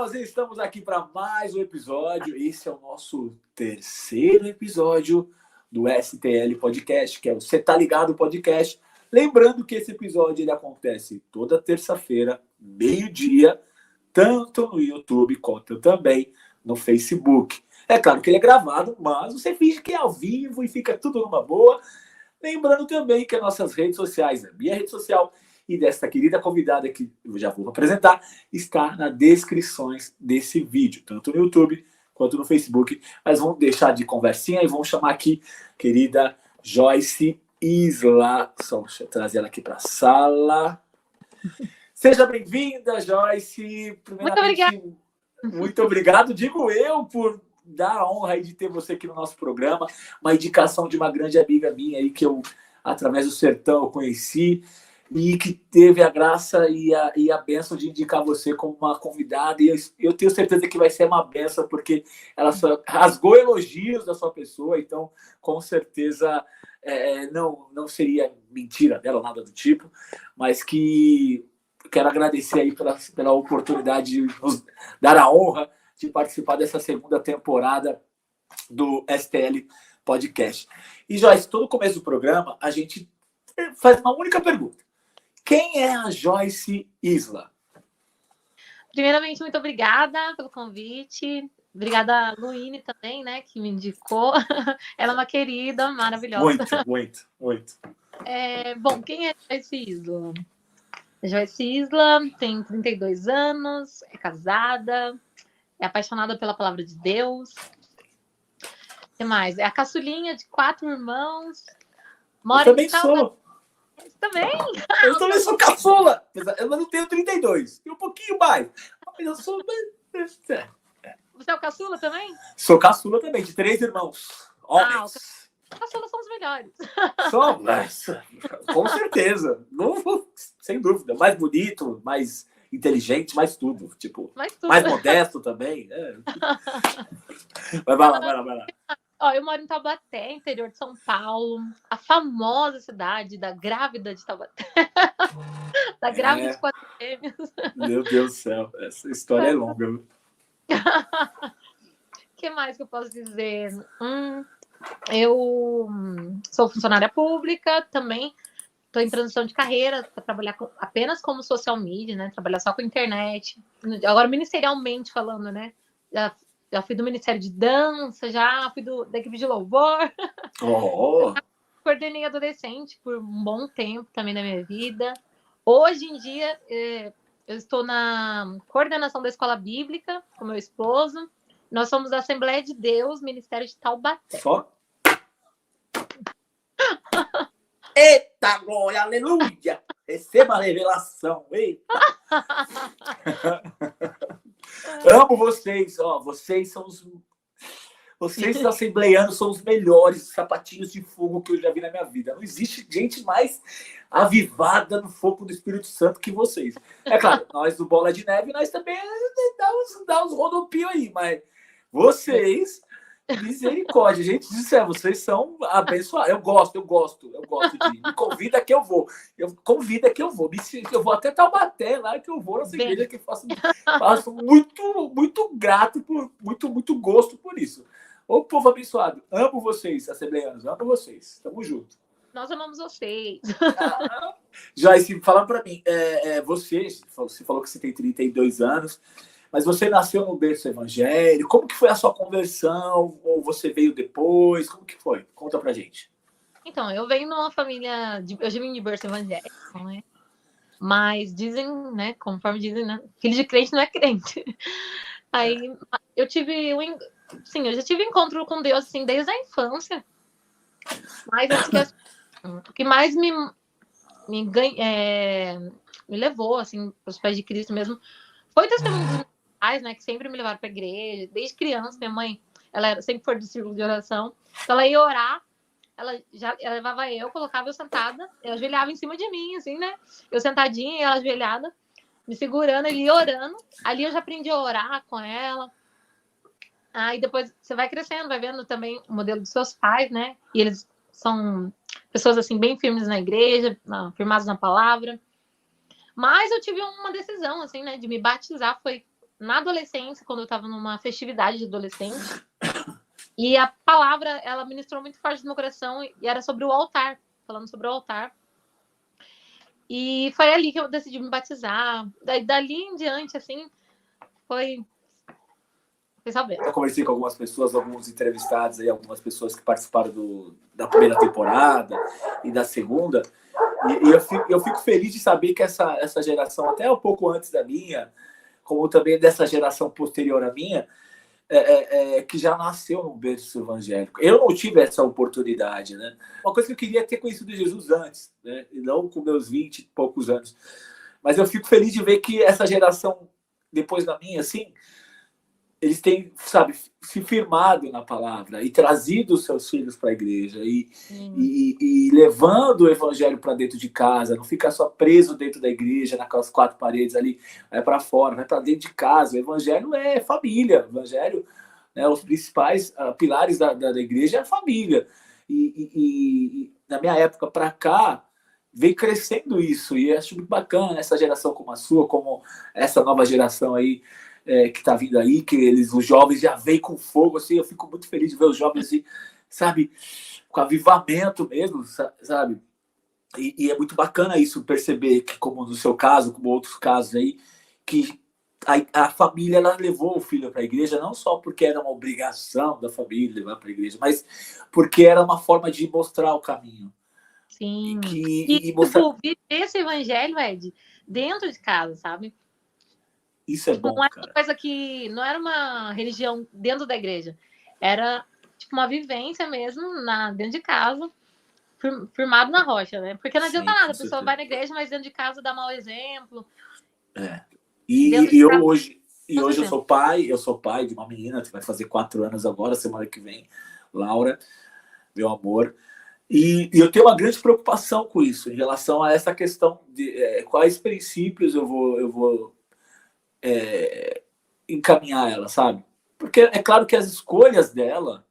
nós estamos aqui para mais um episódio. Esse é o nosso terceiro episódio do STL Podcast, que é o Cê Tá Ligado Podcast. Lembrando que esse episódio ele acontece toda terça-feira, meio-dia, tanto no YouTube quanto também no Facebook. É claro que ele é gravado, mas você finge que é ao vivo e fica tudo numa boa. Lembrando também que as nossas redes sociais, a minha rede social e desta querida convidada que eu já vou apresentar, está nas descrições desse vídeo, tanto no YouTube quanto no Facebook. Mas vamos deixar de conversinha e vamos chamar aqui querida Joyce Isla. Só deixa eu trazer ela aqui para a sala. Seja bem-vinda, Joyce. Muito obrigada. Muito obrigado, digo eu, por dar a honra aí de ter você aqui no nosso programa. Uma indicação de uma grande amiga minha aí que eu, através do Sertão, eu conheci. E que teve a graça e a bênção de indicar você como uma convidada. E eu tenho certeza que vai ser uma bênção, porque ela só rasgou elogios da sua pessoa. Então, com certeza, não seria mentira dela, nada do tipo. Mas que quero agradecer aí pela oportunidade de nos dar a honra de participar dessa segunda temporada do STL Podcast. E, Joyce, todo começo do programa, a gente faz uma única pergunta. Quem é a Joyce Isla? Primeiramente, muito obrigada pelo convite. Obrigada a Luíne também, né, que me indicou. Ela é uma querida, maravilhosa. Muito. Bom, quem é a Joyce Isla? A Joyce Isla tem 32 anos, é casada, é apaixonada pela palavra de Deus. O que mais? É a caçulinha de 4 irmãos. Eu também sou. Também? Eu também sou caçula. Eu não tenho 32. Tenho um pouquinho mais. Mas eu sou... Você é o caçula também? Sou caçula também, de 3 irmãos. Homens. Caçulas são os melhores. Somos. Com certeza. Sem dúvida. Mais bonito, mais inteligente, mais tudo. Tipo, mais modesto também. Vai lá. Eu moro em Taubaté, interior de São Paulo, a famosa cidade da grávida de Taubaté. Da grávida de 4 gêmeos. Meu Deus do céu, essa história é longa. O que mais que eu posso dizer? Eu sou funcionária pública, também estou em transição de carreira para trabalhar apenas como social media, né? Trabalhar só com internet. Agora, ministerialmente falando, né? Já fui do Ministério de Dança, já fui da equipe de louvor. Coordenei adolescente por um bom tempo também da minha vida. Hoje em dia, eu estou na coordenação da escola bíblica com meu esposo. Nós somos da Assembleia de Deus, Ministério de Taubaté. Só? Eita, glória, aleluia! Receba a revelação, eita! Amo vocês, vocês são vocês assembleianos são os melhores sapatinhos de fogo que eu já vi na minha vida. Não existe gente mais avivada no fogo do Espírito Santo que vocês. É claro, nós do Bola de Neve, nós também dá uns rodopios aí, mas vocês, misericórdia, gente do céu, vocês são abençoados. Eu gosto de... Me convida que eu vou. Eu vou até Taubaté lá, que eu vou nessa igreja que faço muito grato, muito gosto por isso. Ô, povo abençoado, amo vocês, assembleianos, amo vocês. Tamo junto. Nós amamos vocês. Joyce, falando pra mim, você falou que você tem 32 anos, mas você nasceu no berço evangélico. Como que foi a sua conversão? Ou você veio depois? Como que foi? Conta pra gente. Então, eu venho numa família... Eu já vim de berço evangélico, né? Mas dizem, né? Conforme dizem, né? Filho de crente não é crente. Aí, eu já tive encontro com Deus, assim, desde a infância. Mas acho que o que mais me levou, assim, para os pés de Cristo mesmo, foi o testemunho dos meus pais, né? Que sempre me levaram para a igreja. Desde criança, minha mãe, sempre foi do círculo de oração. Então, ela ia orar, ela levava eu, colocava eu sentada, ela ajoelhava em cima de mim, assim, né? Eu sentadinha e ela ajoelhada, me segurando, ele ia orando. Ali eu já aprendi a orar com ela. Aí depois você vai crescendo, vai vendo também o modelo dos seus pais, né? E eles são pessoas, assim, bem firmes na igreja, firmados na palavra. Mas eu tive uma decisão, assim, né? De me batizar. Foi na adolescência, quando eu estava numa festividade de adolescente, e a palavra, ela ministrou muito forte no meu coração, e era sobre o altar, falando sobre o altar. E foi ali que eu decidi me batizar. Dali em diante, assim, foi sabendo. Eu conversei com algumas pessoas, alguns entrevistados aí, algumas pessoas que participaram da primeira temporada e da segunda, e eu fico feliz de saber que essa geração, até um pouco antes da minha, como também dessa geração posterior à minha, que já nasceu num berço evangélico. Eu não tive essa oportunidade, né? Uma coisa que eu queria ter conhecido Jesus antes, né? E não com meus 20 e poucos anos. Mas eu fico feliz de ver que essa geração, depois da minha, assim, eles têm, sabe, se firmado na palavra e trazido os seus filhos para a igreja e levando o evangelho para dentro de casa, não fica só preso dentro da igreja, naquelas 4 paredes ali, vai para fora, vai para dentro de casa. O evangelho é família, o evangelho, né, os principais pilares da igreja é a família. E na minha época para cá, vem crescendo isso, e acho muito bacana essa geração como a sua, como essa nova geração aí, que está vindo aí, que os jovens já vêm com fogo, assim, eu fico muito feliz de ver os jovens, assim, sabe, com avivamento mesmo, sabe, e é muito bacana isso, perceber que, como no seu caso, como outros casos aí, que a família, ela levou o filho para a igreja, não só porque era uma obrigação da família levar para a igreja, mas porque era uma forma de mostrar o caminho. Sim. E mostrar... viver esse evangelho, Ed, dentro de casa, sabe? Isso é bom, não era cara. uma coisa que não era uma religião dentro da igreja, era tipo uma vivência mesmo dentro de casa, firmado na rocha, né? Porque não adianta nada, a pessoa vai na igreja, mas dentro de casa dá mau exemplo. E hoje eu sou pai de uma menina que vai fazer 4 anos agora, semana que vem, Laura, meu amor. E eu tenho uma grande preocupação com isso, em relação a essa questão de quais princípios eu vou encaminhar ela, sabe? Porque é claro que as escolhas dela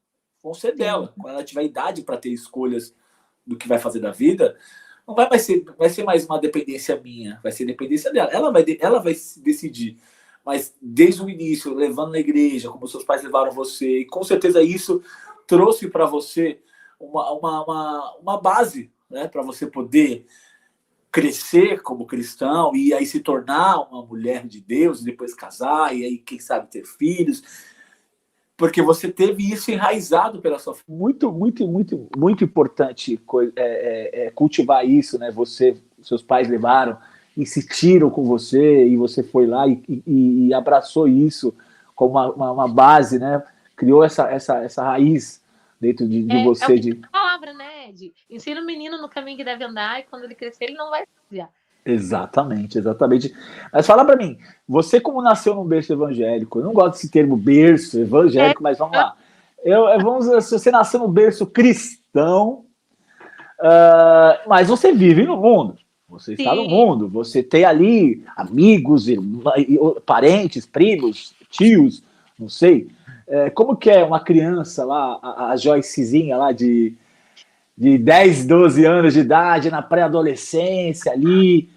vão ser dela. Quando ela tiver idade para ter escolhas do que vai fazer da vida, não vai ser mais uma dependência minha, vai ser dependência dela. Ela vai decidir. Mas desde o início, levando na igreja, como seus pais levaram você, e com certeza isso trouxe para você uma base, né, para você poder crescer como cristão e aí se tornar uma mulher de Deus, e depois casar, e aí, quem sabe, ter filhos, porque você teve isso enraizado pela sua família. Muito importante cultivar isso, né? Seus pais levaram, insistiram com você, e você foi lá e abraçou isso como uma base, né? Criou essa raiz dentro de você. É a palavra, né, Ed? Ensina o menino no caminho que deve andar, e quando ele crescer, ele não vai desviar. Exatamente. Mas fala para mim, você como nasceu num berço evangélico, eu não gosto desse termo berço evangélico, mas vamos lá. Você nasceu num berço cristão, mas você vive no mundo. Você está no mundo, você tem ali amigos, parentes, primos, tios, não sei. Como que é uma criança lá, a Joycezinha lá de 10, 12 anos de idade, na pré-adolescência ali,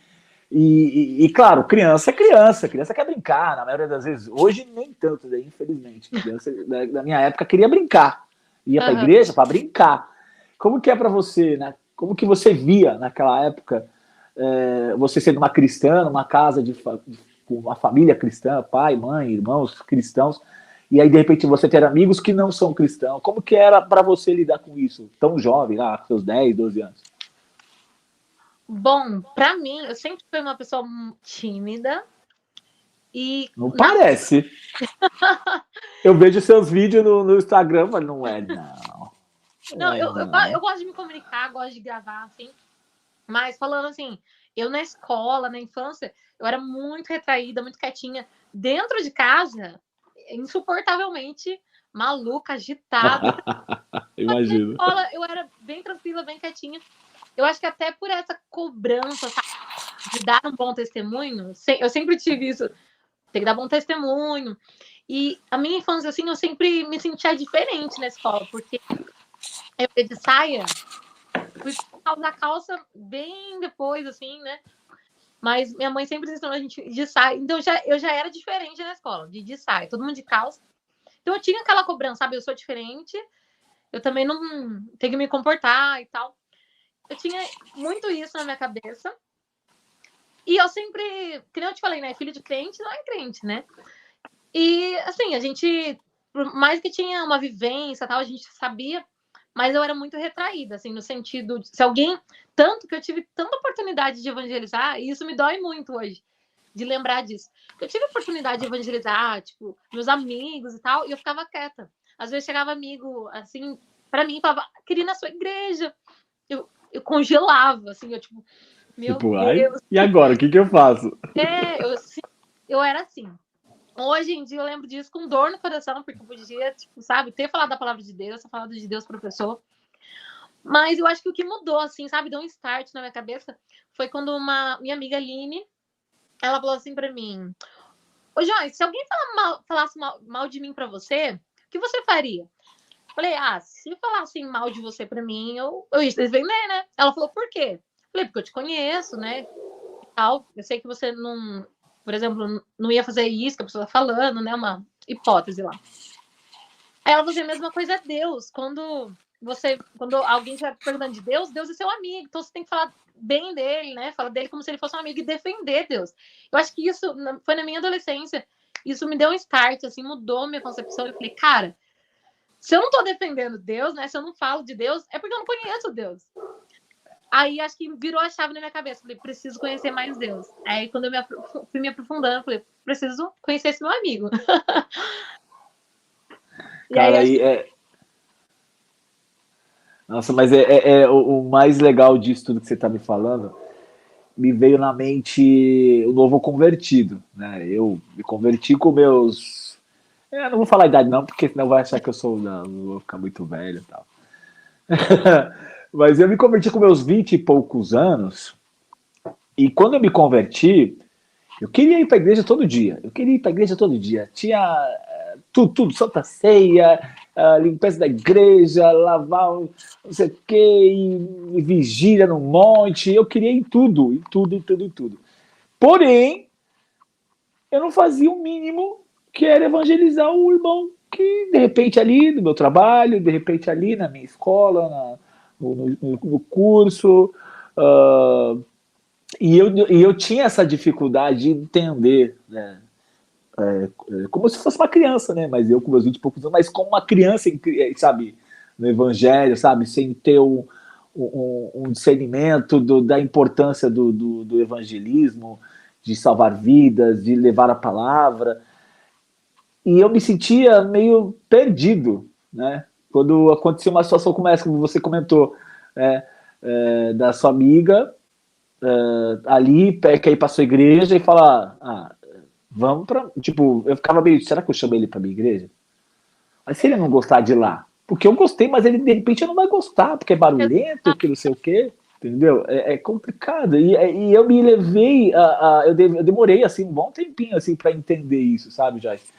e claro, criança quer brincar, na maioria das vezes. Hoje nem tanto, né, infelizmente. Criança da minha época queria brincar, ia para a igreja para brincar. Como que é para você, né? Como que você via naquela época, você sendo uma cristã, numa casa com uma família cristã, pai, mãe, irmãos cristãos, e aí de repente você ter amigos que não são cristãos? Como que era para você lidar com isso, tão jovem, lá, com seus 10, 12 anos? Bom, para mim, eu sempre fui uma pessoa tímida e... Não parece. Eu vejo seus vídeos no Instagram, mas não é, não. Não, eu gosto de me comunicar, gosto de gravar, assim. Mas falando assim, eu na escola, na infância, eu era muito retraída, muito quietinha. Dentro de casa, insuportavelmente maluca, agitada. Imagino. Na escola, eu era bem tranquila, bem quietinha. Eu acho que até por essa cobrança, sabe, de dar um bom testemunho, eu sempre tive isso, tem que dar bom testemunho. E a minha infância, assim, eu sempre me sentia diferente na escola, porque eu ia de saia, fui usar calça bem depois, assim, né? Mas minha mãe sempre ensinou a gente de saia. Então eu já era diferente na escola, de saia, todo mundo de calça. Então eu tinha aquela cobrança, sabe? Eu sou diferente, eu também não tenho que me comportar e tal. Eu tinha muito isso na minha cabeça. E eu sempre, como eu te falei, né? Filho de crente não é crente, né? E assim, a gente, por mais que tinha uma vivência, tal, a gente sabia, mas eu era muito retraída, assim, no sentido de se alguém, tanto que eu tive tanta oportunidade de evangelizar, e isso me dói muito hoje, de lembrar disso. Eu tive a oportunidade de evangelizar, tipo, meus amigos e tal, e eu ficava quieta. Às vezes chegava amigo, assim, para mim, falava, queria ir na sua igreja. Eu congelava, assim, eu tipo, meu Tipo, ai, Deus. e agora? O que eu faço? Eu era assim. Hoje em dia eu lembro disso com dor no coração, porque eu podia, tipo, sabe, ter falado da palavra de Deus, ter falado de Deus para a pessoa. Mas eu acho que o que mudou, assim, sabe, deu um start na minha cabeça, foi quando minha amiga Aline, ela falou assim para mim: Ô, Joyce, se alguém falasse mal de mim para você, o que você faria? Falei, se falassem mal de você para mim, eu ia te defender, né? Ela falou, por quê? Falei, porque eu te conheço, né? Tal. Eu sei que você não, por exemplo, não ia fazer isso que a pessoa tá falando, né? Uma hipótese lá. Aí ela fazia a mesma coisa a Deus. Quando alguém estiver perguntando de Deus, Deus é seu amigo, então você tem que falar bem dele, né? Fala dele como se ele fosse um amigo e defender Deus. Eu acho que isso foi na minha adolescência. Isso me deu um start, assim, mudou minha concepção. Eu falei, cara, se eu não tô defendendo Deus, né? Se eu não falo de Deus, é porque eu não conheço Deus. Aí acho que virou a chave na minha cabeça. Falei, preciso conhecer mais Deus. Aí quando eu fui me aprofundando, falei, preciso conhecer esse meu amigo. E Cara, aí Nossa, mas o mais legal disso tudo que você tá me falando, me veio na mente o novo convertido, né? Eu me converti com meus... Eu não vou falar a idade não, porque senão vai achar que eu sou... Não vou ficar muito velho e tal. Mas eu me converti com meus 20 e poucos anos, e quando eu me converti, eu queria ir para a igreja todo dia. Eu queria ir para a igreja todo dia. Tinha tudo, Santa Ceia, limpeza da igreja, lavar não sei o quê, e vigília no monte. Eu queria ir em tudo, em tudo, em tudo, em tudo. Porém, eu não fazia o mínimo, que era evangelizar o irmão que, de repente, ali no meu trabalho, de repente, ali na minha escola, no curso. E eu tinha essa dificuldade de entender, né? Como se fosse uma criança, né? Mas eu com meus 20 e poucos anos, mas como uma criança, sabe, no evangelho, sabe, sem ter um discernimento da importância do evangelismo, de salvar vidas, de levar a palavra. E eu me sentia meio perdido, né? Quando acontecia uma situação como essa, como você comentou, da sua amiga ali, quer ir para sua igreja e falar, vamos para... Tipo, eu ficava meio, será que eu chamei ele para minha igreja? Mas se ele não gostar de lá? Porque eu gostei, mas ele de repente não vai gostar, porque é barulhento, que não sei o quê, entendeu? É complicado. E eu me levei, eu demorei assim, um bom tempinho assim, para entender isso, sabe, Joyce?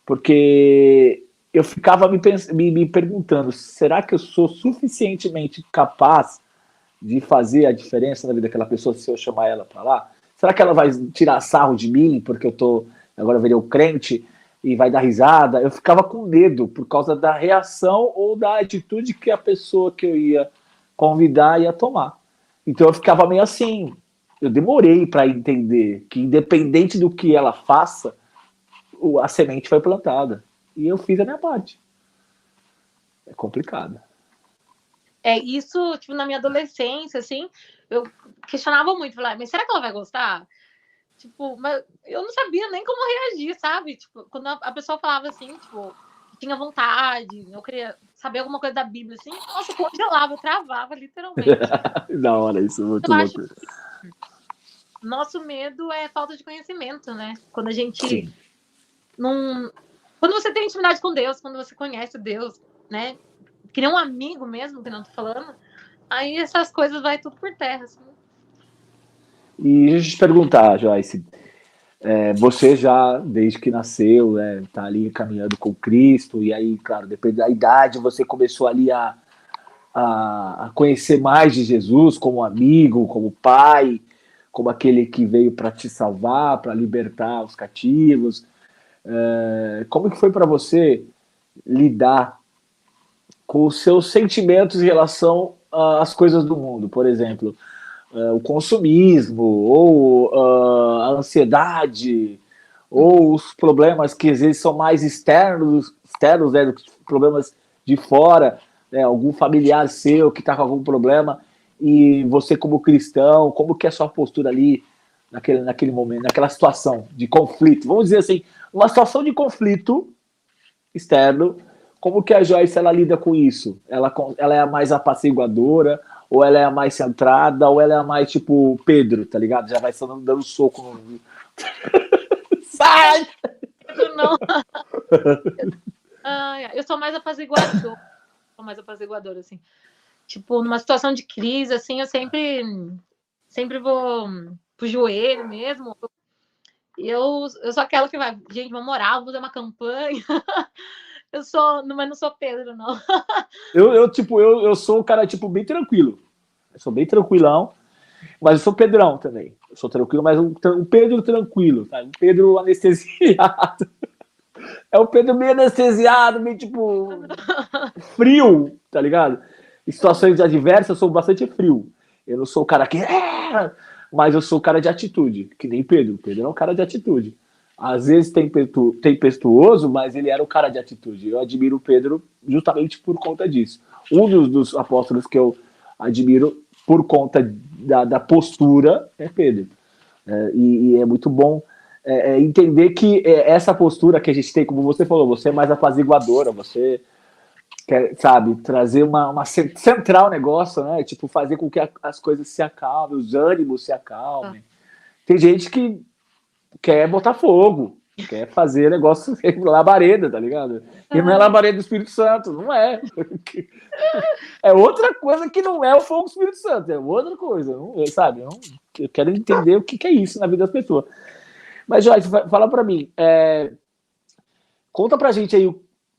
Porque eu ficava me perguntando, será que eu sou suficientemente capaz de fazer a diferença na vida daquela pessoa se eu chamar ela para lá? Será que ela vai tirar sarro de mim porque agora eu virei o crente e vai dar risada? Eu ficava com medo por causa da reação ou da atitude que a pessoa que eu ia convidar ia tomar. Então eu ficava meio assim. Eu demorei para entender que, independente do que ela faça, a semente foi plantada. E eu fiz a minha parte. É complicado. Isso, tipo, na minha adolescência, assim, eu questionava muito, falava, mas será que ela vai gostar? Tipo, mas eu não sabia nem como reagir, sabe? Tipo, quando a pessoa falava assim, tipo, tinha vontade, eu queria saber alguma coisa da Bíblia, assim, nossa, eu congelava, eu travava, literalmente. Da hora, isso é muito Eu louco. acho que nosso medo é falta de conhecimento, né? Quando a gente Sim. não... Quando você tem intimidade com Deus, quando você conhece Deus, né? Que nem um amigo mesmo, que não tô falando, aí essas coisas vai tudo por terra, assim. E deixa eu te perguntar, Joyce, você já, desde que nasceu, tá ali caminhando com Cristo, e aí, claro, depende da idade, você começou ali a conhecer mais de Jesus como amigo, como pai, como aquele que veio para te salvar, para libertar os cativos. Como que foi para você lidar com os seus sentimentos em relação às coisas do mundo? Por exemplo, o consumismo, ou a ansiedade, ou os problemas que às vezes são mais externos, né, do que problemas de fora, né, algum familiar seu que está com algum problema, e você como cristão, como que é a sua postura ali naquele momento, naquela situação de conflito? Vamos dizer assim, uma situação de conflito externo, como que a Joyce ela lida com isso? Ela é a mais apaciguadora, ou ela é a mais centrada, ou ela é a mais tipo Pedro, tá ligado? Já vai dando soco no... Sai! Não. Eu sou mais apaziguadora. Sou mais apaziguadora, assim. Tipo, numa situação de crise, assim, eu sempre vou pro joelho mesmo. Eu sou aquela que vai, gente, vamos orar, vamos fazer uma campanha. Mas não sou Pedro, não. Eu sou um cara, tipo, bem tranquilo. Eu sou bem tranquilão, mas eu sou Pedrão também. Eu sou tranquilo, mas um Pedro tranquilo, tá? Um Pedro anestesiado. É um Pedro meio anestesiado, meio, tipo, frio, tá ligado? Em situações adversas, eu sou bastante frio. Eu não sou o cara que... Mas eu sou o cara de atitude, que nem Pedro. Pedro é um cara de atitude. Às vezes tempestuoso, mas ele era um cara de atitude. Eu admiro o Pedro justamente por conta disso. Um dos apóstolos que eu admiro por conta da postura é Pedro. E é muito bom entender que essa postura que a gente tem, como você falou, você é mais apaziguadora, você quer, sabe, trazer uma central negócio, né? Tipo, fazer com que as coisas se acalmem, os ânimos se acalmem. Tem gente que quer botar fogo, quer fazer negócio labareda, tá ligado? E não é labareda do Espírito Santo, não é. É outra coisa que não é o fogo do Espírito Santo, é outra coisa, não, sabe? Eu quero entender o que é isso na vida das pessoas. Mas, Joyce, fala pra mim, conta pra gente aí,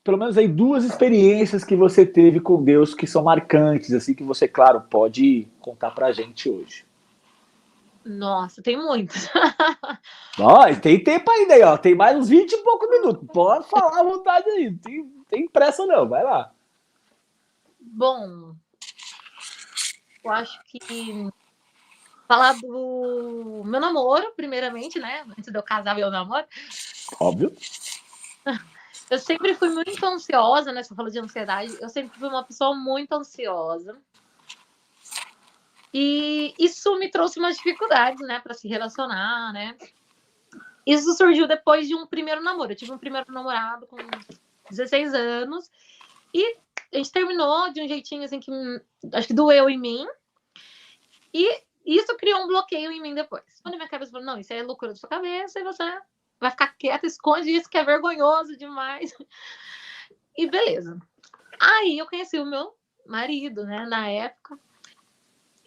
pelo menos aí 2 experiências que você teve com Deus que são marcantes, assim, que você, claro, pode contar pra gente hoje. Nossa, tem muitos. Tem tempo ainda aí, ó. Tem mais uns 20 e poucos minutos. Pode falar à vontade aí. Tem pressa não, vai lá. Bom, eu acho que falar do meu namoro, primeiramente, né? Antes de eu casar, meu namoro. Óbvio. Eu sempre fui muito ansiosa, né? Você falou de ansiedade. Eu sempre fui uma pessoa muito ansiosa. E isso me trouxe umas dificuldades, né? Para se relacionar, né? Isso surgiu depois de um primeiro namoro. Eu tive um primeiro namorado com 16 anos. E a gente terminou de um jeitinho, assim, que acho que doeu em mim. E isso criou um bloqueio em mim depois. Quando a minha cabeça falou, não, isso é loucura da sua cabeça, e você vai ficar quieta, esconde isso que é vergonhoso demais. E beleza. Aí eu conheci o meu marido, né, na época.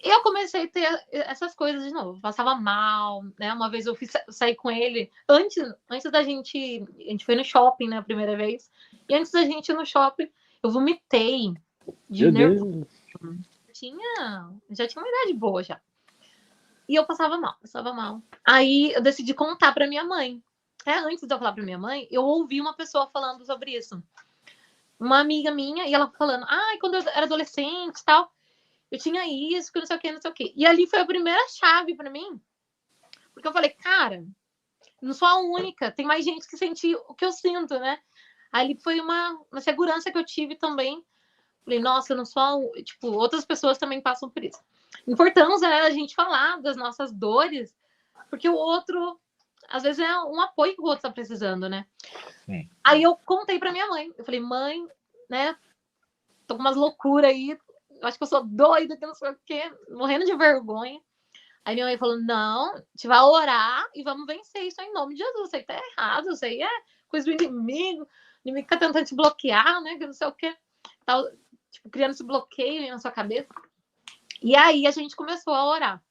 E eu comecei a ter essas coisas de novo. Passava mal, né? Uma vez eu sair com ele. Antes da gente... A gente foi no shopping, né, a primeira vez. E antes da gente ir no shopping, eu vomitei de nervoso. Já tinha uma idade boa já. E eu passava mal. Aí eu decidi contar pra minha mãe. Antes de eu falar pra minha mãe, eu ouvi uma pessoa falando sobre isso. Uma amiga minha, e ela falando, quando eu era adolescente e tal, eu tinha isso, que não sei o que, não sei o que. E ali foi a primeira chave pra mim. Porque eu falei, cara, não sou a única, tem mais gente que sente o que eu sinto, né? Ali foi uma segurança que eu tive também. Falei, nossa, eu não sou... Tipo, outras pessoas também passam por isso. Importância, né, a gente falar das nossas dores, porque o outro, às vezes, é um apoio que o outro tá precisando, né? Sim. Aí eu contei pra minha mãe. Eu falei, mãe, né, tô com umas loucuras aí, eu acho que eu sou doida, que não sei o quê, morrendo de vergonha. Aí minha mãe falou, não, a gente vai orar e vamos vencer isso em nome de Jesus. Eu sei que tá errado, eu sei, coisa do inimigo, o inimigo tá tentando te bloquear, né, que não sei o quê. Tal, tipo, criando esse bloqueio na sua cabeça. E aí a gente começou a orar.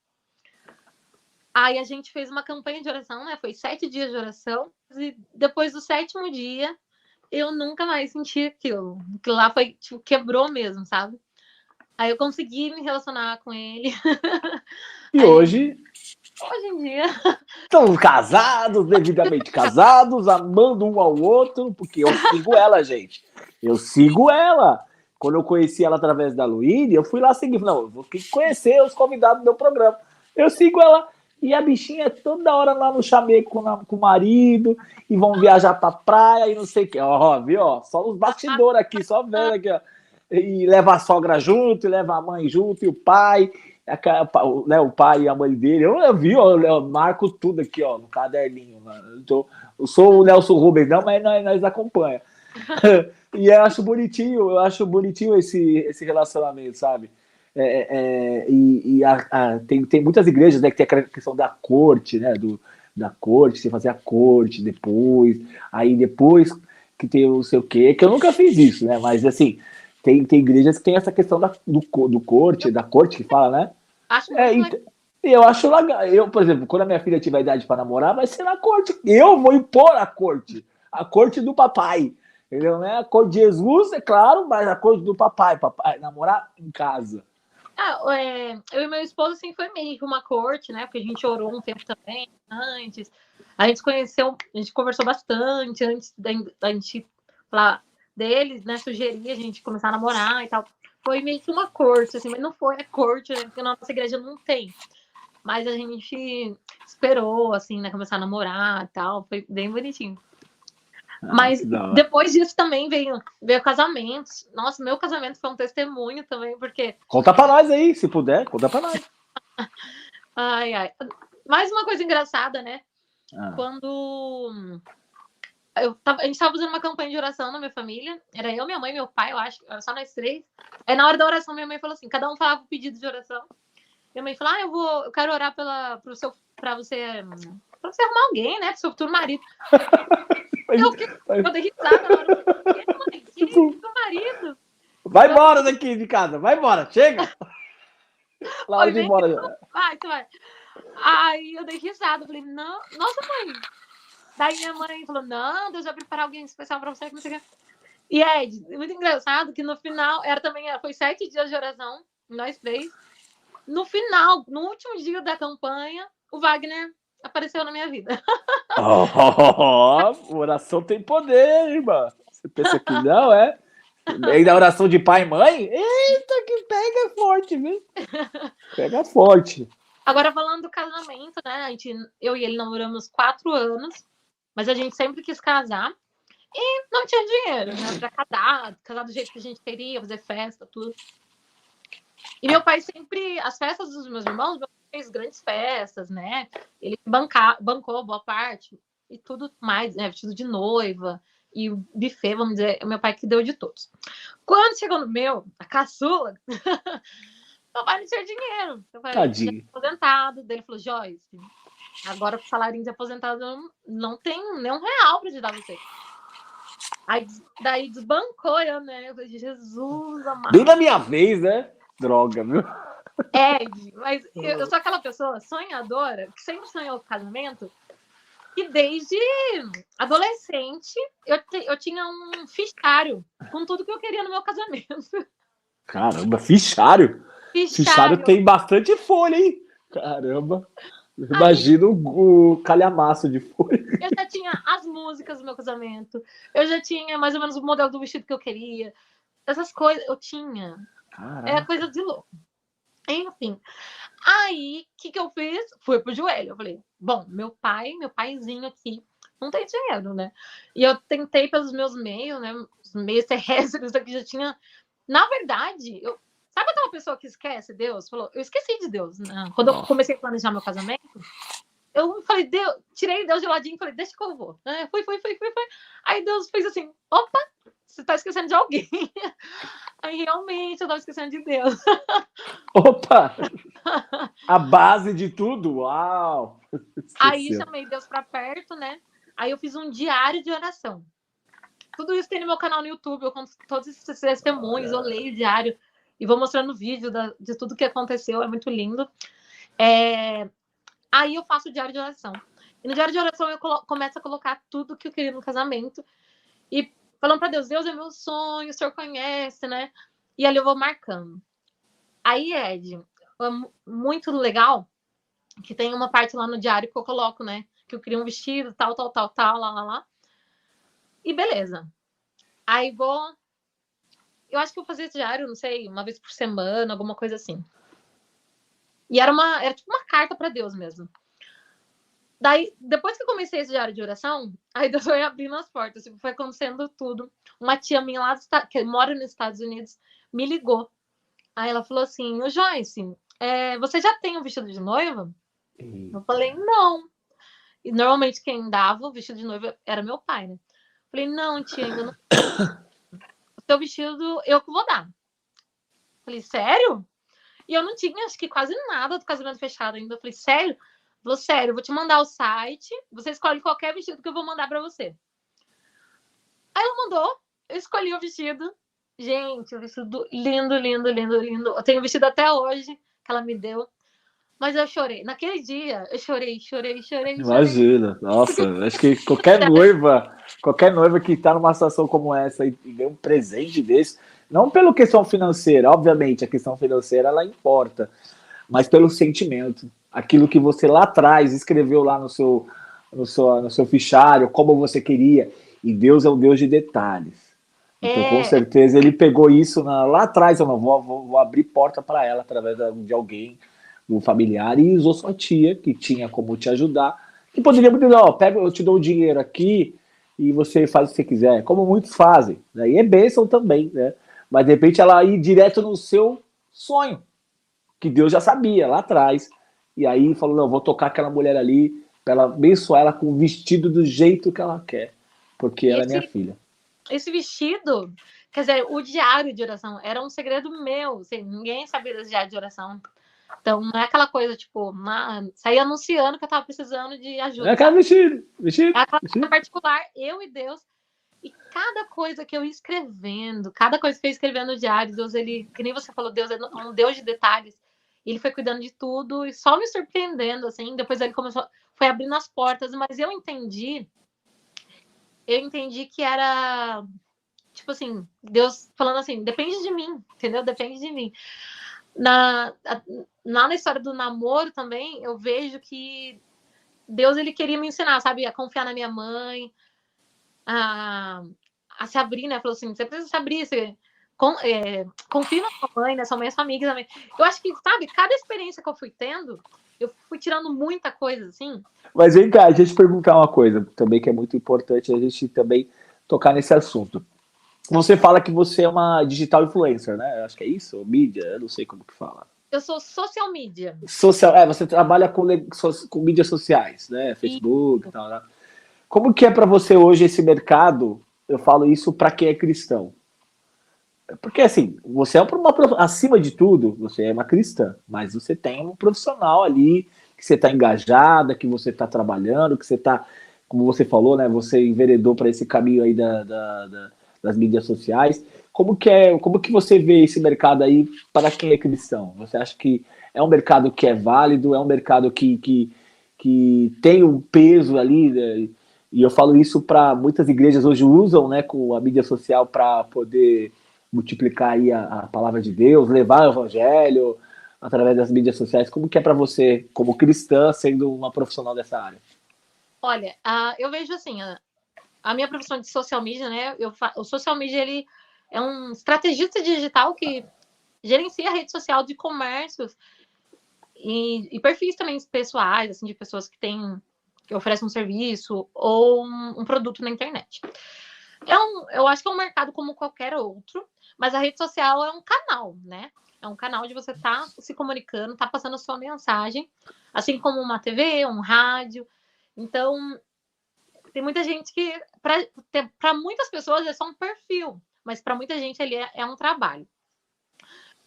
Aí a gente fez uma campanha de oração, né? Foi 7 dias de oração. E depois do 7º dia, eu nunca mais senti aquilo. Aquilo lá foi, tipo, quebrou mesmo, sabe? Aí eu consegui me relacionar com ele. E hoje Hoje em dia. Estão casados, devidamente casados, amando um ao outro, porque eu sigo ela, gente. Eu sigo ela. Quando eu conheci ela através da Luíde, eu fui lá seguir. Não, eu vou conhecer os convidados do meu programa. Eu sigo ela. E a bichinha é toda hora lá no chameco com o marido, e vão viajar pra praia e não sei o que. Ó, viu? Ó, só os bastidores aqui, só vendo aqui, ó. E leva a sogra junto, e leva a mãe junto, e o pai, o pai e a mãe dele. Eu vi, ó, eu marco tudo aqui, ó, no caderninho. Mano. Eu sou o Nelson Rubens, não, mas nós acompanha. E eu acho bonitinho esse relacionamento, sabe? Tem muitas igrejas, né, que tem a questão da corte, né? Da corte, você fazer a corte depois, aí depois que tem o sei o quê, que eu nunca fiz isso, né? Mas assim, tem igrejas que tem essa questão do corte, da corte que fala, né? Acho muito legal. Eu acho legal. Eu, por exemplo, quando a minha filha tiver idade para namorar, vai ser na corte. Eu vou impor a corte do papai. Entendeu? Né? A corte de Jesus, é claro, mas a corte do papai namorar em casa. Eu e meu esposo, assim, foi meio que uma corte, né? Porque a gente orou um tempo também, antes. A gente conheceu, a gente conversou bastante antes da gente falar deles, né? Sugerir a gente começar a namorar e tal. Foi meio que uma corte, assim, mas não foi a corte, né? Porque na nossa igreja não tem. Mas a gente esperou, assim, né? Começar a namorar e tal. Foi bem bonitinho. Mas depois disso também veio casamentos. Nossa, meu casamento foi um testemunho também, porque... Conta pra nós aí, se puder, conta pra nós. Ai. Mais uma coisa engraçada, né? Quando a gente estava fazendo uma campanha de oração na minha família, era eu, minha mãe, meu pai, eu acho, era só nós três. Aí na hora da oração, minha mãe falou assim, cada um falava o pedido de oração. Minha mãe falou, eu quero orar pra você arrumar alguém, né? Pro seu futuro marido. Eu dei risada na hora. Mãe, que futuro marido? Vai embora daqui de casa, vai embora, chega! Lá hora de ir embora. Vai. Aí eu dei risada, falei, não, nossa, mãe. Daí minha mãe falou, não, Deus vai preparar alguém especial pra você, que não sei o que. E Ed, muito engraçado que no final, foi 7 dias de oração, nós três. No final, no último dia da campanha, o Wagner apareceu na minha vida. Oração tem poder, irmã. Você pensa que não, é? Ainda oração de pai e mãe? Eita, que pega forte, viu? Pega forte. Agora, falando do casamento, né? Eu e ele namoramos 4 anos, mas a gente sempre quis casar e não tinha dinheiro, né? Pra casar do jeito que a gente queria, fazer festa, tudo. E meu pai sempre, as festas dos meus irmãos, meu pai fez grandes festas, né? Ele bancou boa parte e tudo mais, né? Vestido de noiva e o buffet, vamos dizer, meu pai que deu de todos. Quando chegou no a caçula, meu pai não tinha dinheiro. Meu pai Tadinho. tinha aposentado. Daí ele falou, Joyce, agora com o salário de aposentado não tem nem R$1 pra te dar você. Aí daí desbancou eu, né? Eu falei, Jesus amado. Bem na minha vez, né? Droga, viu? Mas eu sou aquela pessoa sonhadora que sempre sonhou com casamento e desde adolescente eu tinha um fichário com tudo que eu queria no meu casamento. Caramba, fichário? Fichário tem bastante folha, hein? Caramba. Imagina o calhamaço de folha. Eu já tinha as músicas do meu casamento. Eu já tinha mais ou menos o modelo do vestido que eu queria. Essas coisas eu tinha. Caraca. É coisa de louco. Enfim. Aí, o que eu fiz? Fui pro joelho. Eu falei, bom, meu paizinho aqui, não tem dinheiro, né? E eu tentei pelos meus meios, né? Os meios terrestres aqui já tinha. Na verdade, sabe aquela pessoa que esquece Deus? Falou, eu esqueci de Deus. Né? Quando eu comecei a planejar meu casamento, eu falei, Deus, tirei Deus de ladinho e falei, deixa que eu vou. Fui. Aí Deus fez assim, opa, você tá esquecendo de alguém. Aí realmente eu tava esquecendo de Deus. Opa! A base de tudo, uau! Esqueceu. Aí chamei Deus pra perto, né? Aí eu fiz um diário de oração. Tudo isso tem no meu canal no YouTube, eu conto todos esses testemunhos, eu leio o diário e vou mostrando vídeo de tudo que aconteceu, é muito lindo. Aí eu faço o diário de oração. E no diário de oração eu começo a colocar tudo que eu queria no casamento e falando para Deus, Deus é meu sonho, o Senhor conhece, né? E ali eu vou marcando. Aí, Ed, muito legal que tem uma parte lá no diário que eu coloco, né? Que eu crio um vestido, tal, lá. E beleza. Aí vou... Eu acho que eu fazia esse diário, não sei, uma vez por semana, alguma coisa assim. E era tipo uma carta para Deus mesmo. Daí, depois que eu comecei esse diário de oração, aí Deus foi abrindo as portas, tipo, foi acontecendo tudo. Uma tia minha lá, que mora nos Estados Unidos, me ligou. Aí ela falou assim, ô Joyce, você já tem um vestido de noiva? Eu falei, não. E normalmente quem dava o vestido de noiva era meu pai, né? Eu falei, não, tia, ainda não. O seu vestido eu que vou dar. Eu falei, sério? E eu não tinha, acho que quase nada do casamento fechado ainda. Eu falei, sério? Falou, sério, eu vou te mandar o site, você escolhe qualquer vestido que eu vou mandar pra você. Aí ela mandou, eu escolhi o vestido. Gente, o vestido lindo. Eu tenho o vestido até hoje, que ela me deu. Mas eu chorei. Naquele dia, eu chorei. Imagina, nossa, acho que qualquer noiva que está numa situação como essa e ganha um presente desse, não pela questão financeira, obviamente a questão financeira ela importa, mas pelo sentimento, aquilo que você lá atrás escreveu lá no seu fichário, como você queria, e Deus é um Deus de detalhes. Então, com certeza, ele pegou isso lá atrás, eu não vou abrir porta para ela através de alguém, um familiar, e usou sua tia, que tinha como te ajudar, que poderia dizer, ó, pega, eu te dou o dinheiro aqui e você faz o que você quiser, como muitos fazem, né? E é bênção também, né? Mas de repente ela ir direto no seu sonho, que Deus já sabia lá atrás, e aí falou, não, vou tocar aquela mulher ali, para ela abençoar ela com o vestido do jeito que ela quer, porque ela é minha filha. Esse vestido, quer dizer, o diário de oração era um segredo meu, assim, ninguém sabia desse diário de oração. Então, não é aquela coisa, tipo, sair anunciando que eu tava precisando de ajuda. É aquela vestido. É aquela coisa particular, eu e Deus. E cada coisa que eu ia escrevendo, cada coisa que eu ia escrevendo no diário, Deus, ele, que nem você falou, Deus é um Deus de detalhes. Ele foi cuidando de tudo e só me surpreendendo, assim. Depois ele foi abrindo as portas, mas eu entendi que era, tipo assim, Deus falando assim, depende de mim, entendeu? Depende de mim. Na história do namoro também, eu vejo que Deus, ele queria me ensinar, sabe? A confiar na minha mãe, a se abrir, né? Falou assim, você precisa se abrir, confia na sua mãe, né? Sua mãe é sua amiga também. Eu acho que, sabe, cada experiência que eu fui tendo, eu fui tirando muita coisa, assim. Mas vem cá, a gente perguntar uma coisa também que é muito importante a gente também tocar nesse assunto. Você fala que você é uma digital influencer, né? Acho que é isso, mídia, eu não sei como que fala. Eu sou social media. Você trabalha com mídias sociais, né? Facebook e tal, né? Como que é para você hoje esse mercado? Eu falo isso para quem é cristão. Porque assim, você é acima de tudo, você é uma cristã, mas você tem um profissional ali que você está engajada, que você está trabalhando, que você está, como você falou, né? Você enveredou para esse caminho aí das mídias sociais. Como que você vê esse mercado aí para quem é cristão? Você acha que é um mercado que é válido, é um mercado que tem um peso ali, né? E eu falo isso para muitas igrejas hoje usam, né, com a mídia social para poder multiplicar aí a palavra de Deus, levar o evangelho através das mídias sociais. Como que é para você, como cristã, sendo uma profissional dessa área? Olha, eu vejo assim, a minha profissão de social media, né? O social media, ele é um estrategista digital que gerencia a rede social de comércios e perfis também pessoais, assim, de pessoas que oferecem um serviço ou um produto na internet. Eu acho que é um mercado como qualquer outro, mas a rede social é um canal, né? É um canal onde você está se comunicando, está passando a sua mensagem, assim como uma TV, um rádio. Então, tem muita gente que, para muitas pessoas, é só um perfil, mas para muita gente ali é um trabalho.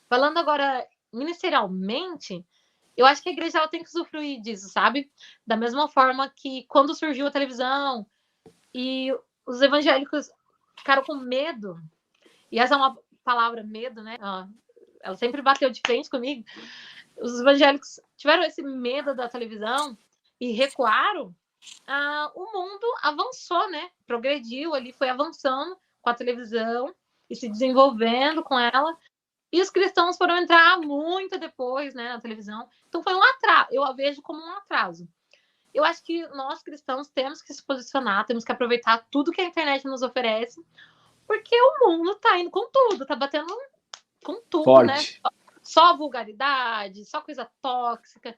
Falando agora ministerialmente, eu acho que a igreja ela tem que usufruir disso, sabe? Da mesma forma que quando surgiu a televisão e os evangélicos ficaram com medo, e essa é uma palavra, medo, né? Ela sempre bateu de frente comigo. Os evangélicos tiveram esse medo da televisão e recuaram. O mundo avançou, né? Progrediu ali, foi avançando com a televisão e se desenvolvendo com ela. E os cristãos foram entrar muito depois, né, na televisão. Então foi um atraso. Eu a vejo como um atraso. Eu acho que nós cristãos temos que se posicionar, temos que aproveitar tudo que a internet nos oferece, porque o mundo tá indo com tudo, tá batendo com tudo, Forte. né? Só vulgaridade, só coisa tóxica.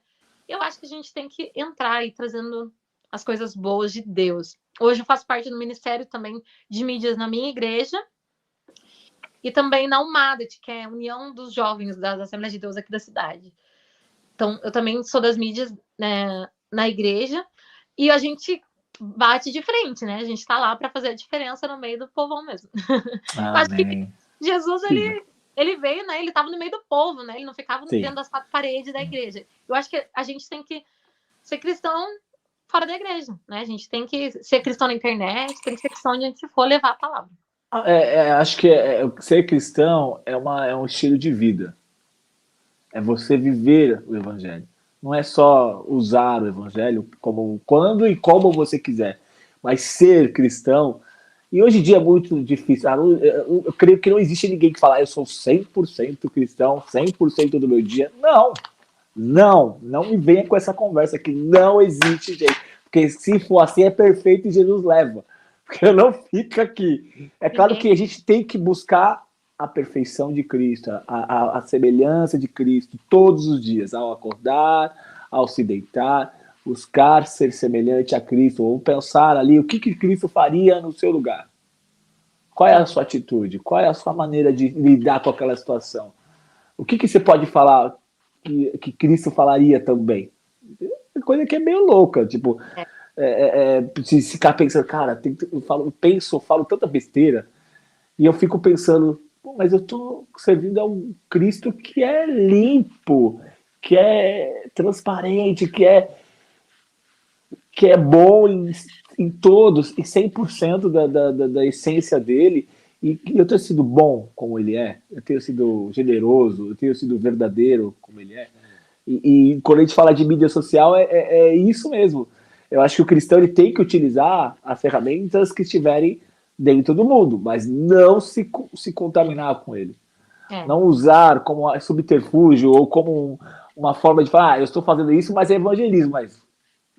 Eu acho que a gente tem que entrar aí trazendo as coisas boas de Deus. Hoje eu faço parte do ministério também de mídias na minha igreja e também na UMADET, que é a União dos Jovens das Assembleias de Deus aqui da cidade. Então, eu também sou das mídias, né, na igreja e a gente bate de frente, né? A gente tá lá para fazer a diferença no meio do povão mesmo. Eu acho que Jesus, ele veio, né? Ele estava no meio do povo, né? Ele não ficava dentro das quatro paredes da igreja. Eu acho que a gente tem que ser cristão fora da igreja, né? A gente tem que ser cristão na internet, tem que ser cristão onde a gente for levar a palavra. Acho que ser cristão é um estilo de vida. É você viver o evangelho. Não é só usar o evangelho como quando e como você quiser, mas ser cristão. E hoje em dia é muito difícil. Eu creio que não existe ninguém que fala, eu sou 100% cristão, 100% do meu dia. Não me venha com essa conversa que não existe, gente. Porque se for assim, é perfeito e Jesus leva. Porque não fica aqui. É claro que a gente tem que buscar a perfeição de Cristo, a semelhança de Cristo todos os dias, ao acordar, ao se deitar, buscar ser semelhante a Cristo, ou pensar ali o que Cristo faria no seu lugar. Qual é a sua atitude? Qual é a sua maneira de lidar com aquela situação? O que você pode falar que Cristo falaria também? É coisa que é meio louca, tipo, se ficar pensando, cara, eu falo tanta besteira, e eu fico pensando, mas eu estou servindo a um Cristo que é limpo, que é transparente, que é bom em todos, e 100% da essência dele, e eu tenho sido bom como ele é, eu tenho sido generoso, eu tenho sido verdadeiro como ele é, e quando a gente fala de mídia social, é isso mesmo. Eu acho que o cristão ele tem que utilizar as ferramentas que estiverem dentro do mundo, mas não se contaminar com ele. Não usar como subterfúgio ou como uma forma de falar, eu estou fazendo isso, mas é evangelismo. Mas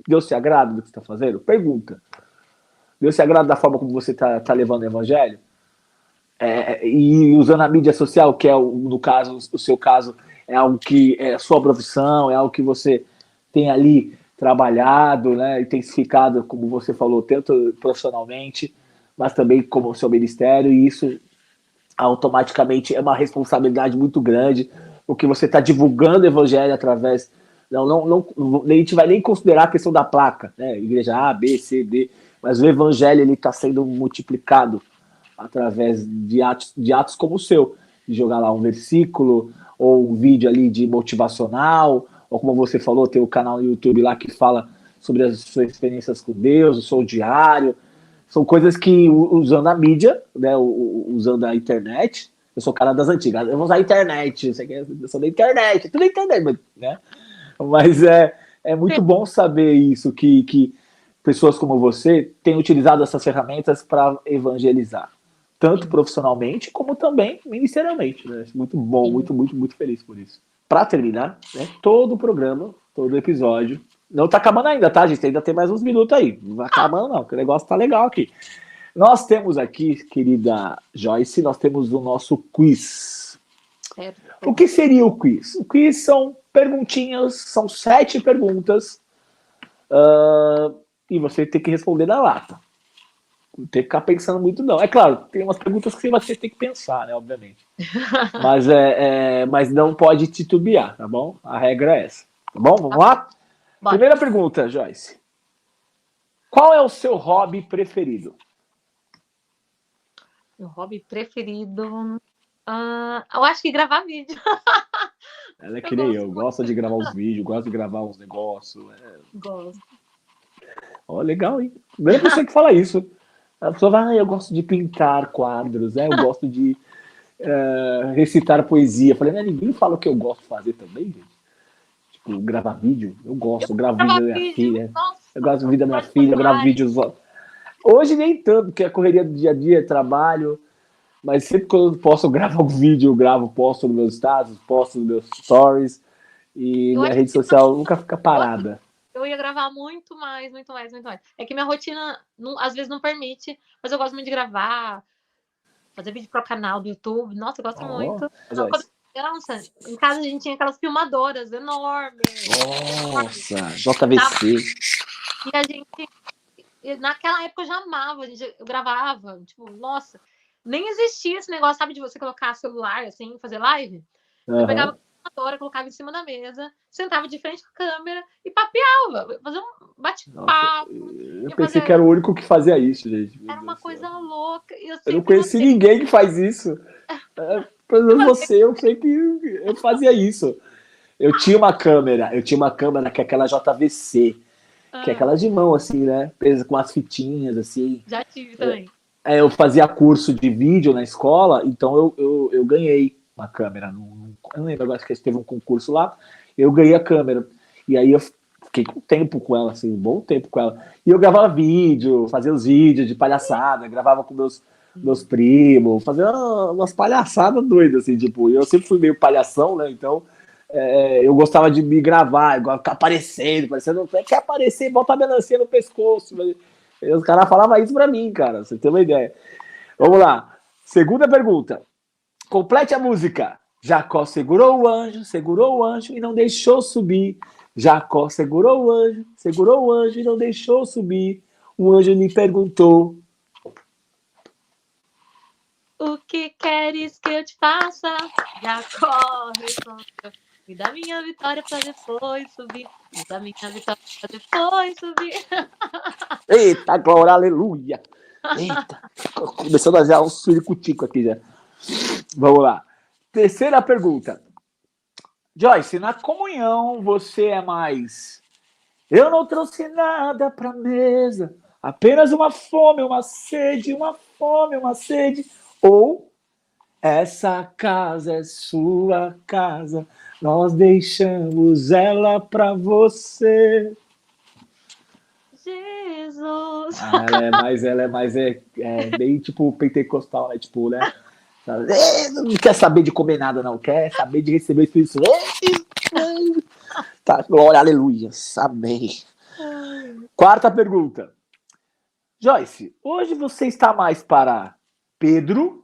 Deus se agrada do que você está fazendo? Pergunta. Deus se agrada da forma como você está levando o evangelho? E usando a mídia social, que é, no caso, o seu caso, é algo que é a sua profissão, é algo que você tem ali trabalhado, né, intensificado, como você falou, tanto profissionalmente, mas também como o seu ministério, e isso automaticamente é uma responsabilidade muito grande, porque você está divulgando o evangelho através... a gente vai nem considerar a questão da placa, né, igreja A, B, C, D, mas o evangelho está sendo multiplicado através de atos como o seu, de jogar lá um versículo, ou um vídeo ali de motivacional, ou como você falou, tem o canal no YouTube lá que fala sobre as suas experiências com Deus, o seu diário. São coisas que, usando a mídia, né, usando a internet, eu sou o cara das antigas, eu vou usar a internet, eu sou da internet, tudo da internet, né? Mas é muito bom saber isso, que pessoas como você têm utilizado essas ferramentas para evangelizar, tanto profissionalmente como também ministerialmente, né? Muito bom, muito feliz por isso. Para terminar, né, todo o programa, todo o episódio, não tá acabando ainda, tá, gente? Ainda tem mais uns minutos aí. Não vai acabando, não, que o negócio tá legal aqui. Nós temos aqui, querida Joyce, nós temos o nosso quiz. O que seria o quiz? O quiz são perguntinhas, são 7 perguntas, e você tem que responder na lata. Não tem que ficar pensando muito, não. É claro, tem umas perguntas que você tem que pensar, né, obviamente. Mas não pode titubear, tá bom? A regra é essa. Tá bom? Vamos lá? Primeira pergunta, Joyce. Qual é o seu hobby preferido? Meu hobby preferido... eu acho que gravar vídeo. Ela é que nem eu. Gosta de gravar os vídeos, gosta de gravar uns negócios. Gosto. Ó, legal, hein? Primeira pessoa que fala isso. A pessoa vai, eu gosto de pintar quadros, eu gosto de recitar poesia. Eu falei, mas ninguém fala o que eu gosto de fazer também, gente? Tipo, gravar vídeo. Eu gosto, eu gravo vídeo da minha filha. Nossa, eu gosto do vídeo da minha filha, eu gravo vídeos. Hoje nem tanto, porque a correria do dia a dia, trabalho, Mas sempre quando eu posso, eu gravo algum vídeo, eu gravo, posto nos meus status, posto nos meus stories. E Eu minha acho rede que social nunca fica parada. eu ia gravar muito mais. É que minha rotina, às vezes, não permite, mas eu gosto muito de gravar, fazer vídeo pro canal do YouTube. Nossa, eu gosto muito. Não, quando criança, em casa a gente tinha aquelas filmadoras enormes. Nossa, JVC. E a gente, naquela época eu já amava, eu gravava, tipo, nossa, nem existia esse negócio, sabe, de você colocar celular, assim, fazer live. Eu pegava a filmadora, colocava em cima da mesa, sentava de frente com a câmera e papeava, fazia um bate-papo. Eu pensei que era o único que fazia isso, gente. Era uma coisa louca. Eu não conheci ninguém que faz isso. Você, eu sei que eu fazia isso. Eu tinha uma câmera que é aquela JVC, que é aquela de mão, assim, né? Presa com as fitinhas, assim. Já tive também. Eu fazia curso de vídeo na escola, então eu ganhei uma câmera. Eu não lembro agora, acho que teve um concurso lá. Eu ganhei a câmera. E aí eu fiquei com tempo com ela, assim, um bom tempo com ela. E eu gravava vídeo, fazia os vídeos de palhaçada, gravava com meus primos, fazia umas palhaçadas doidas, assim, tipo, eu sempre fui meio palhação, né? Então eu gostava de me gravar, igual ficar aparecendo, quer aparecer, bota a melancia no pescoço. E os caras falavam isso pra mim, cara, você tem uma ideia. Vamos lá. Segunda pergunta. Complete a música. Jacó segurou o anjo e não deixou subir. Jacó segurou o anjo e não deixou subir. O anjo lhe perguntou: o que queres que eu te faça? Jacó respondeu: me dá minha vitória pra depois subir. Me dá minha vitória pra depois subir. Eita, glória, aleluia. Eita, começando a fazer um suricutico aqui já. Vamos lá. Terceira pergunta. Joyce, na comunhão você é mais: eu não trouxe nada pra mesa, apenas uma fome, uma sede, uma fome, uma sede. Ou essa casa é sua casa, nós deixamos ela pra você. Jesus. Ela é mais bem tipo pentecostal, né? Tipo, né? Não quer saber de comer nada, não. Quer saber de receber o Espírito Santo. Tá, glória, aleluia. Amém. Quarta pergunta. Joyce, hoje você está mais para Pedro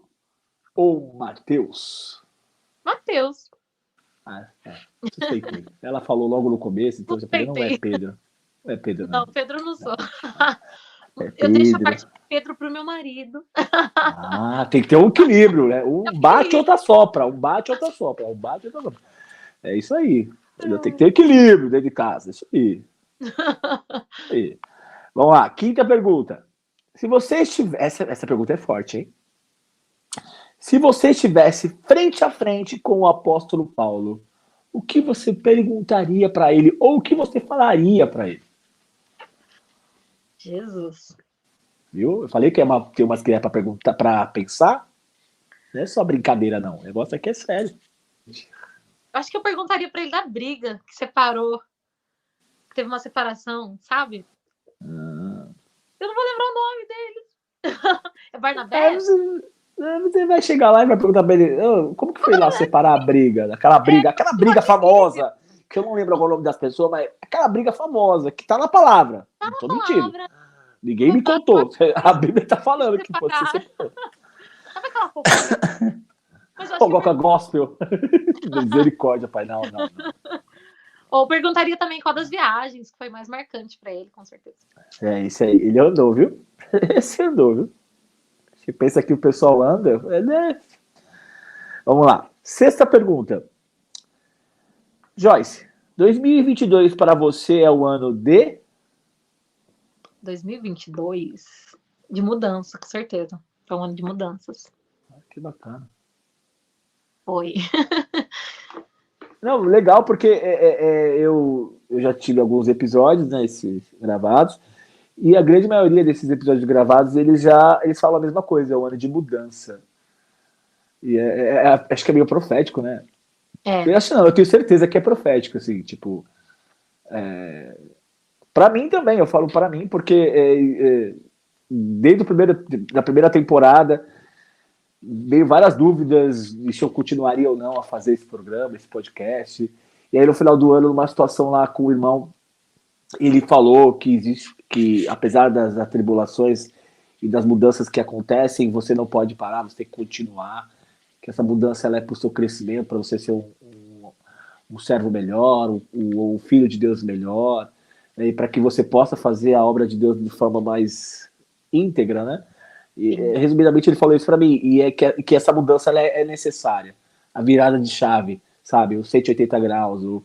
ou Mateus? Mateus. Suspeitei. Ela falou logo no começo, então você não é Pedro. Não é Pedro, não. Não, Pedro não sou. Pedro. Eu deixo a parte de Pedro pro meu marido. Tem que ter um equilíbrio, né? Um bate, outra sopra. Um bate, outra sopra. Um bate, outra sopra. É isso aí. Tem que ter equilíbrio dentro de casa. Isso aí. Vamos lá. Quinta pergunta. Se você estivesse... Essa pergunta é forte, hein? Se você estivesse frente a frente com o apóstolo Paulo, o que você perguntaria para ele ou o que você falaria para ele? Jesus. Viu? Eu falei que tem umas que é para perguntar, para pensar. Não é só brincadeira, não. O negócio aqui é sério. Acho que eu perguntaria para ele da briga que separou. Que teve uma separação, sabe? Eu não vou lembrar o nome dele. É Barnabé? Você vai chegar lá e vai perguntar pra ele: como que foi lá separar a briga? Aquela briga famosa, que eu não lembro agora o nome das pessoas, mas aquela briga famosa, que tá na palavra. Não tô mentindo. Ninguém me contou. A Bíblia tá falando que pode ser separado. Sabe aquela fofoca? Fofoca gospel. Misericórdia, pai. Não. Ou perguntaria também qual das viagens que foi mais marcante pra ele, com certeza. É isso aí. Ele andou, viu? Esse andou, viu? Você pensa que o pessoal anda? Vamos lá. Sexta pergunta. Joyce, 2022 para você é o ano de... 2022? De mudança, com certeza. Foi um ano de mudanças. Que bacana. Foi. Não, legal, porque eu já tive alguns episódios, né, esses gravados, e a grande maioria desses episódios gravados, eles falam a mesma coisa, é um ano de mudança. E acho que é meio profético, né? Eu tenho certeza que é profético, assim, tipo... Pra mim também, eu falo pra mim, porque desde da primeira temporada, veio várias dúvidas de se eu continuaria ou não a fazer esse programa, esse podcast. E aí, no final do ano, numa situação lá com o irmão, ele falou que existe, que apesar das atribulações e das mudanças que acontecem, você não pode parar, você tem que continuar, que essa mudança ela é para o seu crescimento, para você ser um servo melhor, um filho de Deus melhor, né, e para que você possa fazer a obra de Deus de forma mais íntegra, né? E, resumidamente, ele falou isso para mim, e é que essa mudança ela é necessária, a virada de chave, sabe, os 180 graus,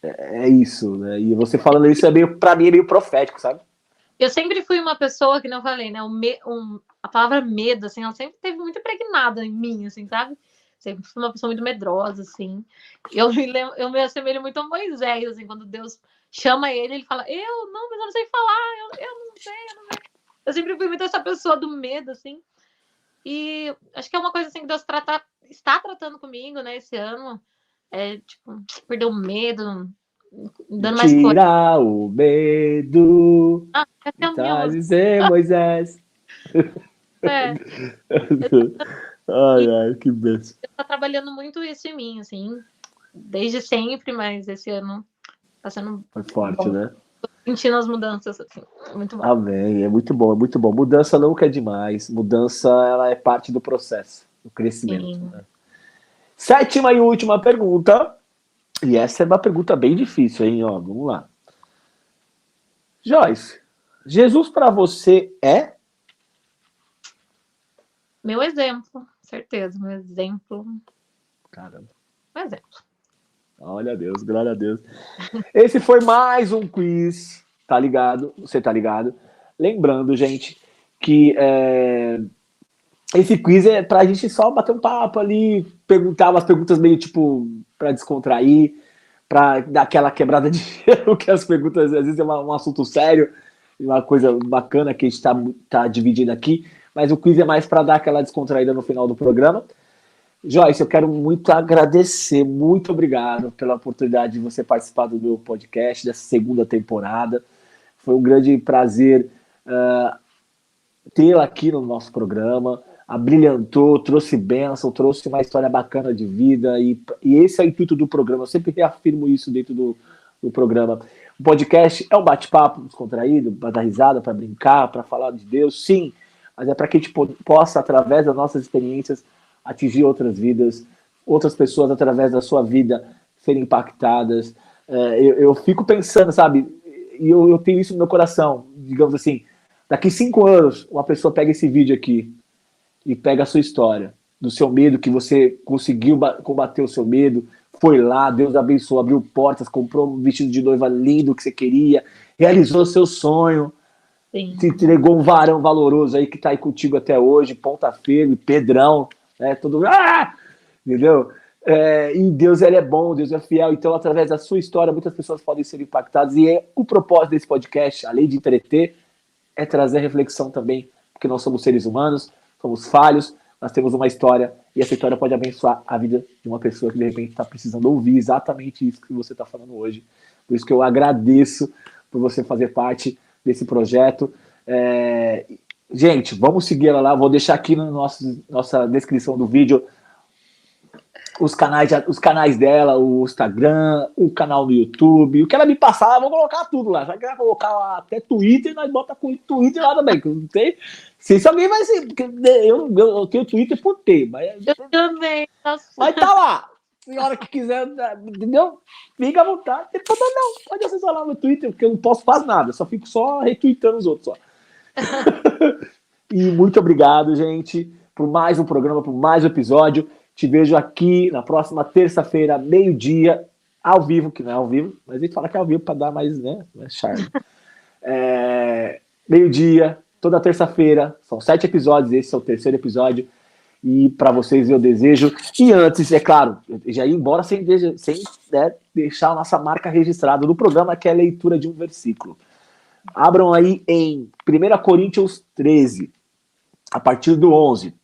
é isso, né? E você falando isso para mim é meio profético, sabe? Eu sempre fui uma pessoa que não falei, né? A palavra medo, assim, ela sempre teve muito impregnada em mim, assim, sabe? Sempre fui uma pessoa muito medrosa, assim. Eu me assemelho muito a Moisés, assim, quando Deus chama ele fala, mas eu não sei falar, eu não sei. Eu sempre fui muito essa pessoa do medo, assim. E acho que é uma coisa assim que Deus está tratando comigo, né, esse ano. É, tipo, perder o medo, dando mais coisa. Tirar o medo. Essa é a minha Tá música. dizer, Moisés. É. Ai, que bênção. Deus tá trabalhando muito isso em mim, assim, desde sempre, mas esse ano tá sendo Foi forte, bom. né? Tô sentindo as mudanças, assim, muito bom. Amém, é muito bom, é muito bom. Mudança nunca é demais. Mudança, ela é parte do processo, do crescimento. Né? 7ª e última pergunta. E essa é uma pergunta bem difícil, hein? Ó, vamos lá. Joyce, Jesus para você é? Meu exemplo, certeza, meu exemplo. Caramba. Meu exemplo. Olha a Deus, glória a Deus. Esse foi mais um quiz, tá ligado? Você tá ligado? Lembrando, gente, que esse quiz é pra gente só bater um papo ali, perguntar umas perguntas meio tipo pra descontrair, pra dar aquela quebrada de gelo, que as perguntas às vezes é um assunto sério, uma coisa bacana que a gente tá dividindo aqui, mas o quiz é mais pra dar aquela descontraída no final do programa. Joyce, eu quero muito agradecer, muito obrigado pela oportunidade de você participar do meu podcast, dessa 2ª temporada. Foi um grande prazer tê-la aqui no nosso programa. Abrilhantou, trouxe bênção, trouxe uma história bacana de vida. E esse é o intuito do programa. Eu sempre reafirmo isso dentro do programa. O podcast é um bate-papo descontraído, para dar risada, para brincar, para falar de Deus, sim. Mas é para que a gente possa, através das nossas experiências, atingir outras vidas, outras pessoas através da sua vida serem impactadas. Eu fico pensando, sabe, e eu tenho isso no meu coração, digamos assim, daqui 5 anos, uma pessoa pega esse vídeo aqui e pega a sua história, do seu medo, que você conseguiu combater o seu medo, foi lá, Deus abençoou, abriu portas, comprou um vestido de noiva lindo que você queria, realizou o seu sonho, Sim. te entregou um varão valoroso aí que tá aí contigo até hoje, ponta firme, Pedrão, todo entendeu? E Deus, ele é bom, Deus é fiel, então através da sua história muitas pessoas podem ser impactadas, e o propósito desse podcast, além de entreter, é trazer reflexão também, porque nós somos seres humanos, somos falhos, nós temos uma história, e essa história pode abençoar a vida de uma pessoa que de repente está precisando ouvir exatamente isso que você está falando hoje. Por isso que eu agradeço por você fazer parte desse projeto. Gente, vamos seguir ela lá. Vou deixar aqui na nossa descrição do vídeo os canais dela, o Instagram, o canal no YouTube. O que ela me passar, eu vou colocar tudo lá. Já que ela colocar lá, até Twitter, nós bota com Twitter lá também. Que eu não sei se alguém vai ser. Porque eu tenho Twitter por ter, mas. Eu também. Mas tá lá. Se a hora que quiser, entendeu? Fica à vontade. Não, pode acessar lá no Twitter, porque eu não posso fazer nada. Eu só fico só retweetando os outros. Só. E muito obrigado, gente, por mais um programa, por mais um episódio. Te vejo aqui na próxima terça-feira, meio-dia, ao vivo, que não é ao vivo, mas a gente fala que é ao vivo para dar mais, né, mais charme. Meio-dia, toda terça-feira, são 7 episódios, esse é o 3º episódio. E para vocês eu desejo. E antes, é claro, eu já ia embora sem deixar a nossa marca registrada no programa, que é a leitura de um versículo. Abram aí em 1 Coríntios 13, a partir do 11.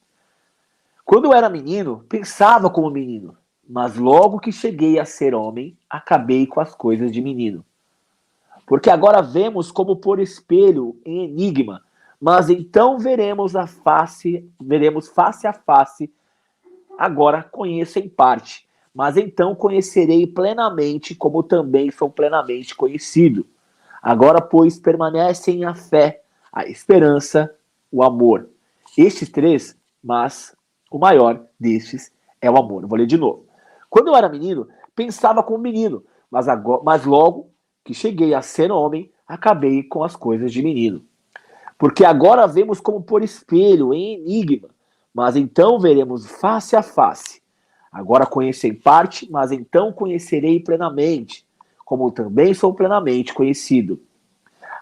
Quando eu era menino, pensava como menino, mas logo que cheguei a ser homem, acabei com as coisas de menino. Porque agora vemos como por espelho, em enigma, mas então veremos face a face. Agora conheço em parte, mas então conhecerei plenamente, como também sou plenamente conhecido. Agora, pois, permanecem a fé, a esperança, o amor. Estes três, mas o maior destes é o amor. Vou ler de novo. Quando eu era menino, pensava como menino, mas logo que cheguei a ser homem, acabei com as coisas de menino. Porque agora vemos como por espelho, em enigma, mas então veremos face a face. Agora conheço em parte, mas então conhecerei plenamente, como também sou plenamente conhecido.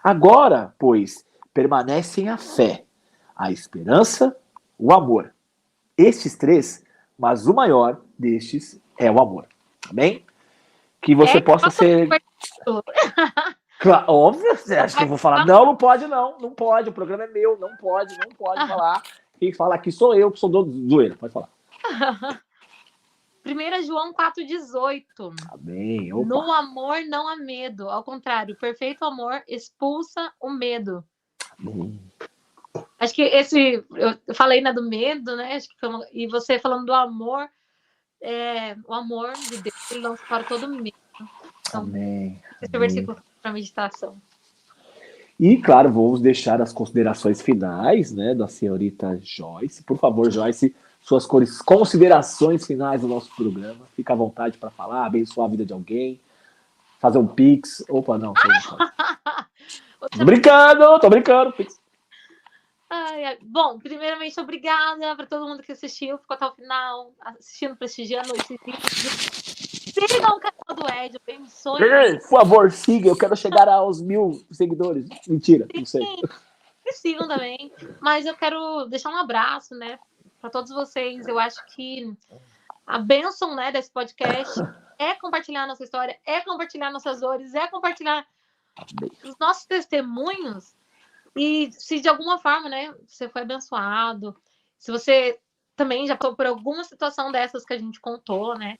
Agora, pois, permanecem a fé, a esperança, o amor. Estes três, mas o maior destes é o amor. Amém? Que você possa ser... Claro, óbvio, você acha que eu vou falar? Não, não pode não, não pode, o programa é meu, não pode falar. Quem fala aqui sou eu, que sou do ele, pode falar. 1 João 4,18. Amém. Opa. No amor não há medo, ao contrário, o perfeito amor expulsa o medo. Amém. Acho que eu falei do medo, né? Acho que e você falando do amor, o amor de Deus, ele lança fora todo medo. Então, Amém. esse é o versículo para meditação. E, claro, vamos deixar as considerações finais, né, da senhorita Joyce. Por favor, Joyce, suas considerações finais do nosso programa. Fica à vontade para falar, abençoar a vida de alguém, fazer um pix. Opa, não. Tô brincando. Pix. Bom, primeiramente, obrigada para todo mundo que assistiu, ficou até o final, assistindo, prestigiando esse vídeo. Sigam o canal do Ed, abençoe. Por favor, siga, eu quero chegar aos 1000 seguidores. Mentira, não sei. Me sigam também, mas eu quero deixar um abraço, né, para todos vocês. Eu acho que a bênção, né, desse podcast é compartilhar nossa história, é compartilhar nossas dores, é compartilhar os nossos testemunhos. E se de alguma forma, né, você foi abençoado, se você também já passou por alguma situação dessas que a gente contou, né,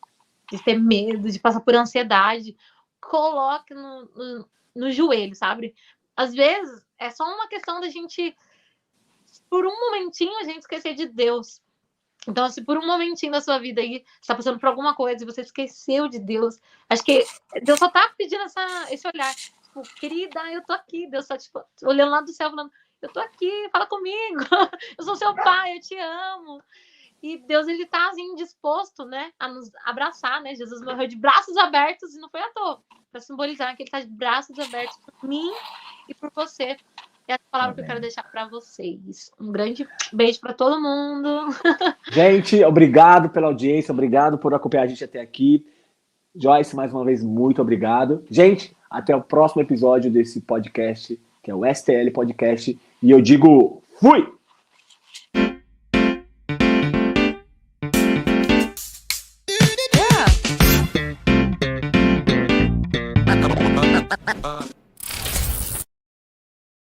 de ter medo, de passar por ansiedade, coloque no joelho, sabe? Às vezes é só uma questão da gente, por um momentinho, a gente esquecer de Deus. Então, se por um momentinho da sua vida aí você está passando por alguma coisa e você esqueceu de Deus, acho que Deus só está pedindo esse olhar. Tipo, querida, eu tô aqui. Deus tá tipo, olhando lá do céu, falando, eu tô aqui, fala comigo. Eu sou seu pai, eu te amo. E Deus, ele tá assim, disposto, né, a nos abraçar, né? Jesus morreu de braços abertos e não foi à toa. Para simbolizar que ele tá de braços abertos por mim e por você. É a palavra que eu quero deixar para vocês. Um grande beijo para todo mundo. Gente, obrigado pela audiência, obrigado por acompanhar a gente até aqui. Joyce, mais uma vez, muito obrigado. Gente, até o próximo episódio desse podcast, que é o STL Podcast. E eu digo, fui!